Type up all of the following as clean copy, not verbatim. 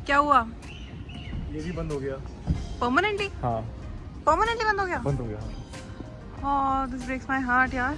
क्या हुआ? ये भी बंद हो गया। परमानेंटली? हाँ परमानेंटली बंद हो गया? बंद हो गया। Oh, this breaks my heart, यार.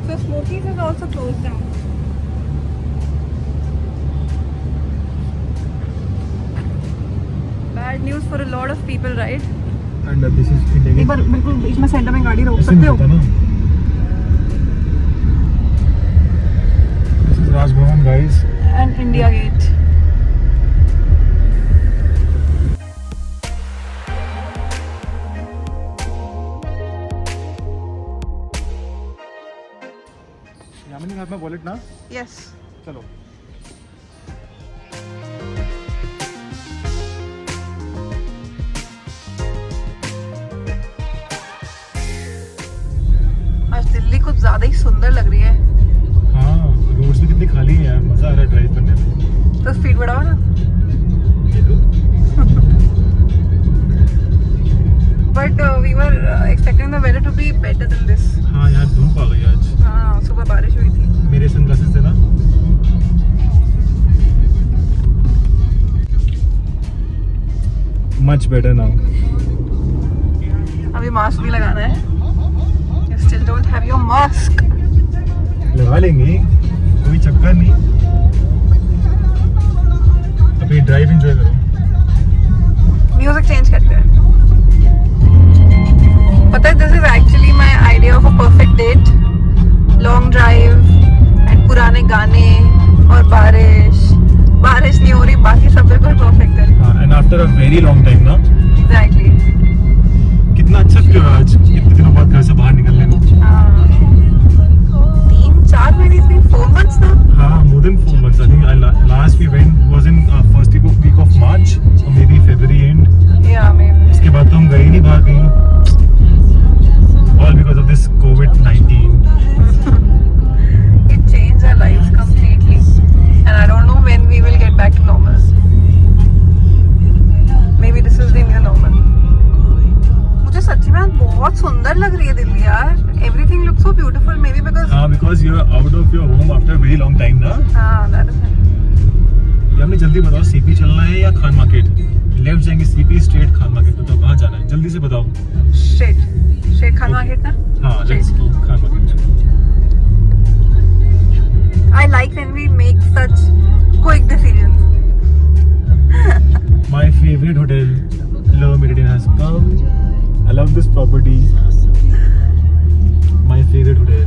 So Smokies is also closed down. Bad news for a lot of people, right? And this is India एक बार बिल्कुल बीच में सेंटर में गाड़ी रोक सकते हो? This is Rajbhavan, guys. And India Gate. Yamini हाथ में वॉलेट ना? Yes. चलो। आज दिल्ली कुछ ज्यादा ही सुंदर लग रही है। हाँ, रोड्स भी कितनी खाली है यार, मजा आ रहा है ड्राइव करने में। तो स्पीड बढ़ाओ ना। ये लो। But we were expecting the weather to be better than this. हाँ यार, धूप आ गई आज। हाँ, सुबह बारिश हुई थी। मेरे सनग्लासेस थे ना। Much better now. अभी मास्क भी लगाना है। You still don't have your mask. लगा लेंगे, कोई चक्कर नहीं। अभी ड्राइव एंजॉय करो। म्यूजिक चेंज करते हैं। पता है, this is actually my idea of a perfect date. Long drive and पुराने गाने और बारिश। बारिश नहीं हो रही, बाकी सब बिल्कुल परफेक्ट है। हाँ, and after a very long time ना। एग्जैक्टली। कितना अच्छा फील हो रहा है आज, इतने दिनों बाद घर से बाहर निकलने को। 3-4 महीने, 4 months now. हाँ, more than 4 months. I think last we went was in first week of March or maybe February end. Yeah, maybe. इसके बाद तो हम गए नहीं बाहर कहीं। All because of this COVID-19. It changed our lives completely, and I don't know when we will get back to normal. Maybe this is the new normal. मुझे सच्ची में बहुत सुंदर लग रही है दिल्ली यार। Everything looks so beautiful. Maybe because हाँ, because you are out of your home after a very long time ना। हाँ, that is it. ये हमने जल्दी बताओ, सीपी चलना है या खान मार्केट? लेफ्ट जाएंगे सीपी, स्ट्रेट खान मार्केट। बताओ कहाँ जाना है, जल्दी से बताओ। Straight खान मार्केट ना? हाँ, let's go Khan market. I like when we make such quick decisions. My favorite hotel, Love Meridian, has come. I love this property. My favorite hotel.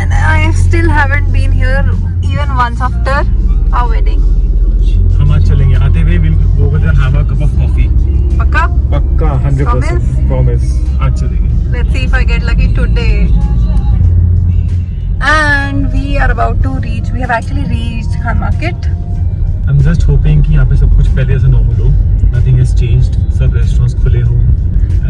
And I still haven't been here even once after our wedding. हम आज चलेंगे, आते हुए we'll go over there and have a cup of coffee. पक्का? पक्का 100%. Promise. आज चलेंगे. Let's see if I get lucky today. And we are about to reach. We have actually reached Khan Market. I'm just hoping कि यहाँ पे सब कुछ पहले जैसा normal हो. Nothing has changed. सब restaurants खुले हो.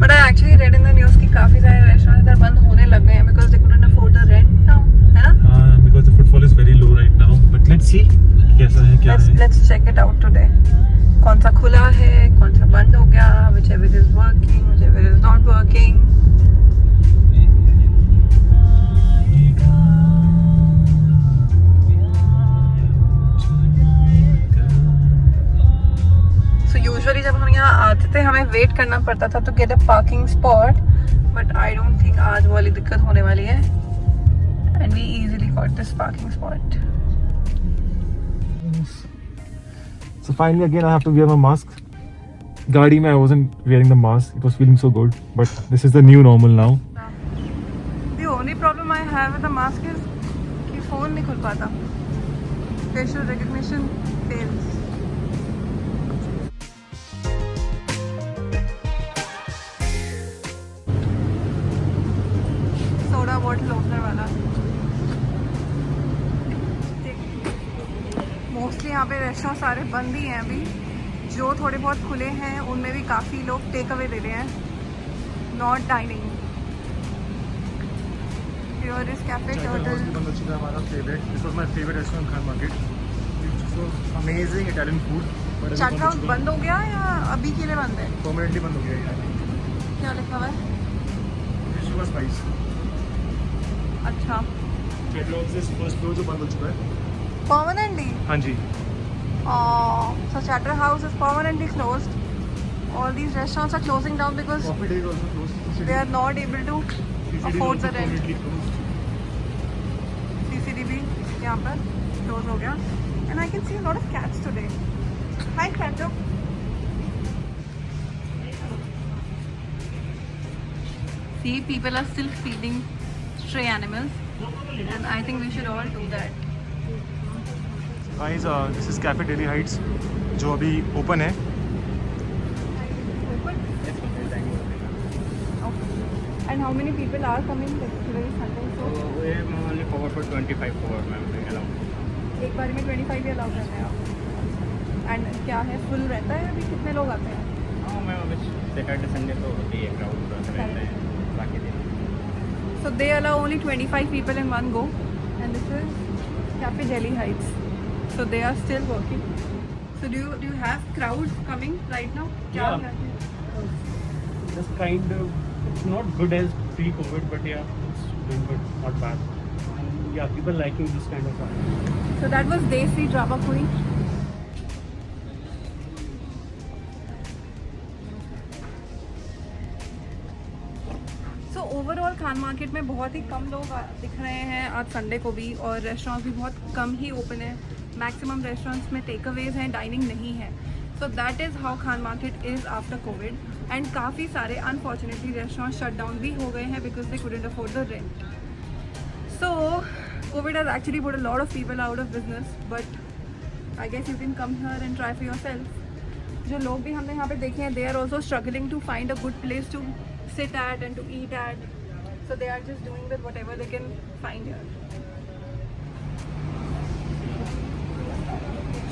But I actually read in the news कि काफी सारे restaurants इधर बंद होने लग गए हैं because they couldn't afford the rent now, है ना? हाँ, because the footfall is very low right now. But let's see कैसा है क्या है. Let's check it out today. कौन सा खुला है, कौन सा बंद हो गया, whichever is working, whichever is not working. So usually जब हम यहाँ आते थे हमें वेट करना पड़ता था to get a parking spot, but I don't think आज वाली दिक्कत होने वाली है. And we easily got this parking spot. So finally again I have to wear my mask. गाड़ी में I wasn't wearing the mask. It was feeling so good. But this is the new normal now. The only problem I have with the mask is कि phone नहीं खुल पाता. Facial recognition fails. Soda bottle opener वाला. Mostly यहाँ पे restaurant सारे बंद ही हैं अभी. जो थोड़े बहुत खुले हैं उनमें भी काफ़ी लोग टेक अवे दे रहे हैं, not dining. Here is Cafe Turtle. हमारा favorite. This was my favorite restaurant, Khan Market. It was amazing Italian food. Chaat house बंद हो गया या अभी के लिए बंद है? Permanently बंद हो गया यार. क्या लिखा हुआ है? Sugar spice. अच्छा. Catalogs is first floor जो बंद हो चुका है. Permanently? हाँ जी. So Charterhouse is permanently closed. All these restaurants are closing down because Coffee Day is also closed. they are not able to afford the rent. closed. CCDB यहाँ पर close हो गया. And I can see a lot of cats today. Hi, Kato. See, people are still feeding stray animals, and I think we should all do that. Guys, this is Cafe Delhi Heights, जो अभी open है. Open? Okay. And how many people are coming today Sunday? So we have only covered for 25 cover, ma'am. Allowed. एक बार में 25 ही allow करते हैं आप. And क्या है, फुल रहता है अभी? कितने लोग आते हैं? हाँ मैम, अभी सैटरडे संडे तो होती है क्राउड रहता है बाकी दिन. So they allow only 25 people in one go, and this is Cafe Delhi Heights. So they are still working. So do you have crowds coming right now? क्या Yeah. Just kind of, it's not good as pre-COVID, but yeah, it's doing good, not bad. And yeah, people liking this kind of fun. So that was Desi Drama Queen. So overall Khan market में बहुत ही कम लोग दिख रहे हैं आज Sunday को भी, और रेस्टोरेंट्स भी बहुत कम ही ओपन है. मैक्सिमम रेस्टोरेंट्स में टेक अवेज हैं, डाइनिंग नहीं है. So that is how Khan market is after Covid. And काफ़ी सारे अनफॉर्चुनेटली रेस्टोरेंट शट डाउन भी हो गए हैं because they couldn't afford the rent. So COVID has actually put a lot of people out of business, but I guess you can come here and try for yourself. जो लोग भी हमने यहाँ पे देखे हैं, they are also struggling to find a good place to sit at and to eat at. So they are just doing with whatever they can find here.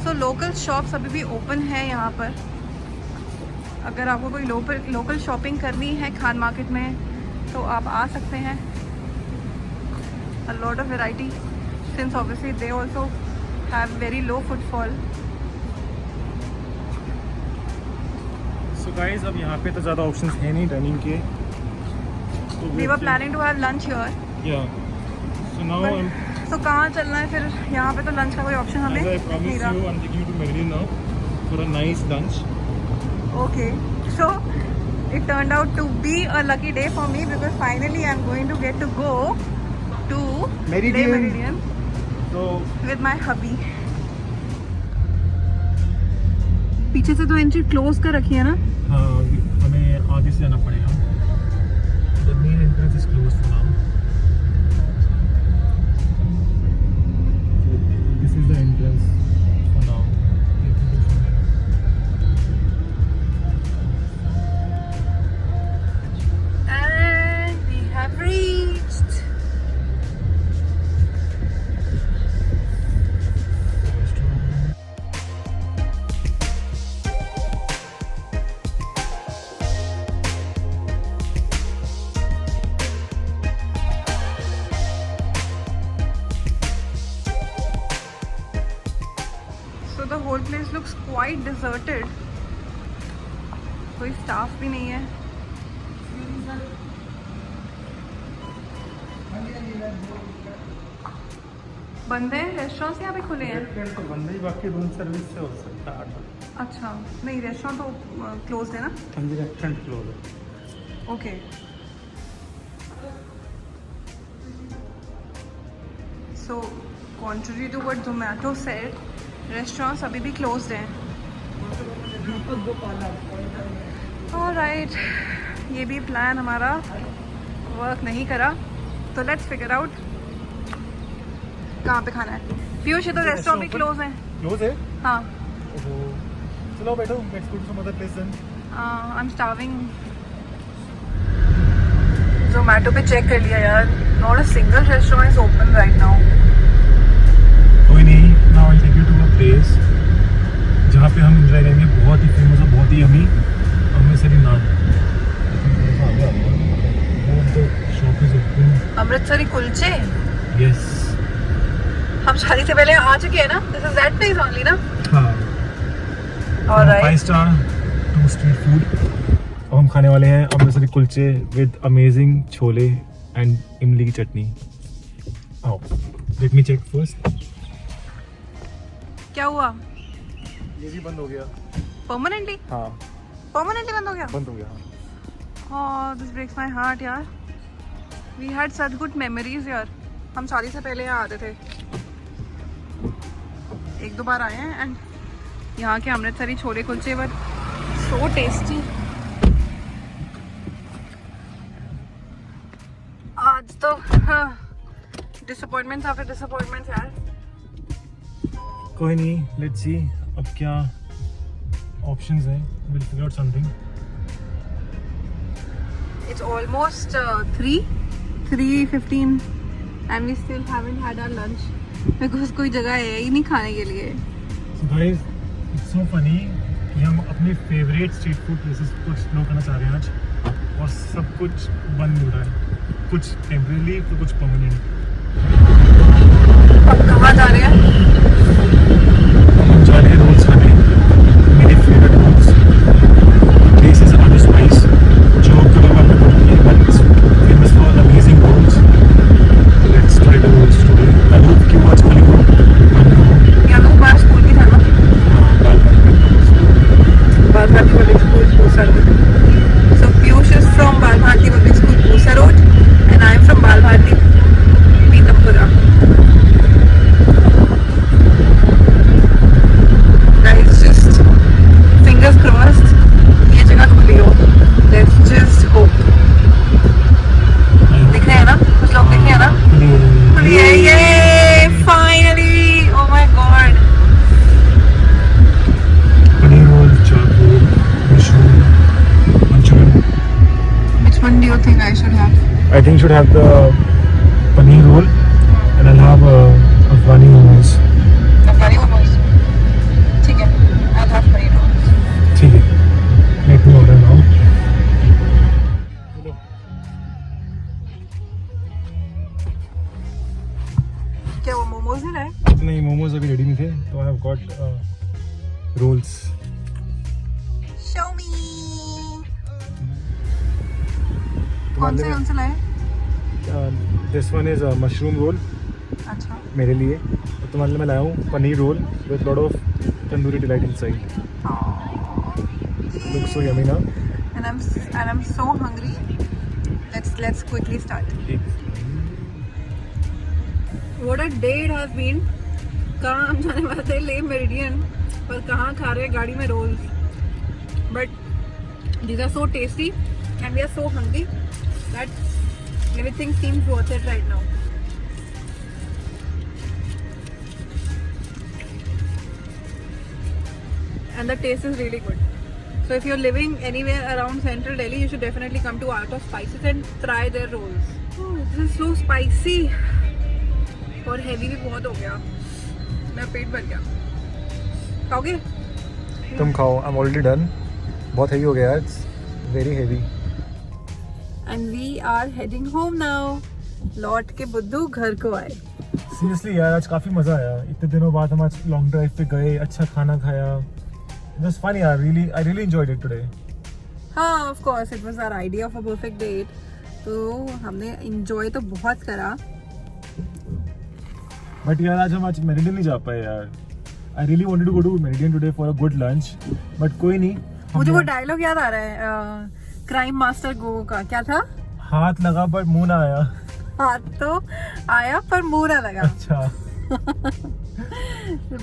So local shops अभी भी open है यहाँ पर. अगर आपको कोई local shopping करनी है खान मार्केट में तो आप आ सकते हैं. A lot of variety, since obviously they also have very low footfall. So guys, अब यहाँ पे तो ज़्यादा options है नहीं dining के. So We were planning to have lunch here. Yeah. So now So कहाँ चलना है फिर? यहाँ पे तो लंच का कोई ऑप्शन हमें as I नहीं promised रहा. you, I'm taking you to Meridian now for a nice lunch. Okay, so it turned out to be a lucky day for me because finally I'm going to get to go to Meridian. Le Meridian So with my hubby. पीछे से तो entry close कर रखी है ना? हाँ, हमें आगे से जाना पड़ेगा. The main entrance is closed for now. So this is the entrance for now. And we have reached. So the whole place looks quite deserted. कोई स्टाफ भी नहीं है. बंद है रेस्टोरेंट्स यहाँ पे खुले हैं? तो बंद ही, बाकी रूम सर्विस से हो सकता है 8. अच्छा, नहीं रेस्टोरेंट तो क्लोज है ना? हाँ जी, रेस्टोरेंट क्लोज है. Okay. So contrary to what Zomato said, restaurants अभी भी क्लोज्ड हैं. ऑलराइट, ये भी प्लान हमारा वर्क नहीं करा, तो लेट्स फिगर आउट कहाँ पे खाना है. पीयूष, ये तो रेस्टोरेंट भी क्लोज हैं. Close है? हाँ. चलो बैठो, let's go to some other place then. I'm starving. Zomato पे चेक कर लिया यार, not a single restaurant is open right now. कोई नहीं, now I'll take you to a place जहाँ पे हम enjoy करेंगे. बहुत ही फेमस और बहुत ही yummy Amritsari naan. Shop is open. Amritsari kulche. Yes. हम शादी से पहले आ चुके हैं ना. This is that place only ना? हाँ. ऑलराइट. 5 star 2 street food. अब हम खाने वाले हैं Amritsari kulche with amazing chole and इमली की चटनी. आओ, लेट मी चेक फर्स्ट. क्या हुआ? ये भी बंद हो गया। परमानेंटली? हाँ परमानेंटली बंद हो गया? बंद हो गया। Oh, this breaks my heart यार। We had such good memories यार। हम शादी से पहले यहाँ आते थे, 1-2 बार आए हैं एंड यहाँ के अमृतसरी छोले कुलचे वर सो टेस्टी। आज तो डिसअपॉइंटमेंट्स आफ्टर डिसअपॉइंटमेंट्स यार। कोई नहीं, लेट्स सी अब क्या ऑप्शंस हैं, will figure out something. It's almost 3:15 and we still haven't had our lunch because कोई जगह है ही नहीं खाने के लिए। So guys, it's so funny कि हम अपने फेवरेट स्ट्रीट फूड प्लेसेस को एक्सप्लोर करना चाह रहे हैं आज, और सब कुछ बंद हो रहा है, कुछ टेम्परेरी तो कुछ परमानेंट। अब कहाँ जा रहे हैं? हम जा रहे हैं रोल्स खाने, मेरे favourite rolls. Place is Aloo Spice, जो famous for amazing rolls. Let's try the rolls today. I hope कि वो आज खाने या लोग बाहर स्कूल की था ना, Bal Bharati public school Pusa road. So Piyush is from Bal Bharati Public School Pusa Road and I am from Bal Bharati Pitampura. Guys, just fingers crossed ये जगह खुली हो। Let's just hope। दिख रहे हैं ना कुछ लोग, दिख रहे हैं ना? खुली है ये finally। Oh my god। Paneer roll, chaap roll, mushroom, Manchurian. Which one do you think I should have? I think you should have the paneer roll and I'll have Afghani momos. Afghani momos। ठीक है, I'll have paneer rolls। ठीक है, let me order now. क्या वो मोमोज ही रहे? नहीं, मोमोज अभी ready नहीं थे, तो I have got rolls. Show me। कौन से लाए? This one is mushroom roll अच्छा। मेरे लिए, और तुम्हारे लिए मैं लाया हूँ paneer roll with lot of tandoori delight inside. Looks so yummy ना। And I'm so hungry। Let's quickly start। What a day it has been। कहाँ हम जाने वाले थे ले मेरिडियन, पर कहाँ खा रहे हैं गाड़ी में roles. But these are so tasty and we are so hungry that everything seems worth it right now। And the taste is really good। So if you're living anywhere around central Delhi, you should definitely come to Art of Spices and try their rolls। Oh, this is so spicy और heavy भी बहुत हो गया, मेरा पेट भर गया। खाओगे? तुम खाओ, आई एम ऑलरेडी डन। बहुत हेवी हो गया, it's very heavy. And we are heading home now। लौट के बुद्धू घर को आए। सीरियसली यार, आज काफ़ी मज़ा आया। इतने दिनों बाद हम आज लॉन्ग ड्राइव पे गए, अच्छा खाना खाया। It was fun यार, I really enjoyed it today। हाँ, of course it was our idea of a perfect date। तो हमने enjoy तो बहुत करा। बट यार आज मेरिडियन नहीं जा पाए यार। I really wanted to go to Meridian today for a good lunch, but कोई नहीं। मुझे वो डायलॉग याद आ रहा है क्राइम मास्टर गो का, क्या था? हाथ लगा पर मुंह ना आया। हाथ तो आया पर मुंह ना लगा। अच्छा।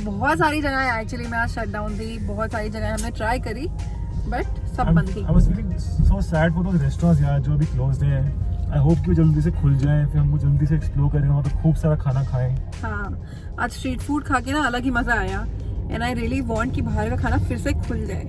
बहुत सारी जगह एक्चुअली में आज शट डाउन थी, बहुत सारी जगह हमने ट्राई करी बट सब बंद थी। I was feeling so sad for those restaurants यार जो अभी क्लोज्ड हैं। I hope कि वो जल्दी से खुल जाएं, फिर हमको जल्दी से एक्सप्लोर करें और खूब सारा खाना खाएं। हाँ, आज स्ट्रीट फूड खा के ना अलग ही मजा आया एंड आई रियली वांट कि बाहर का खाना फिर से खुल जाए।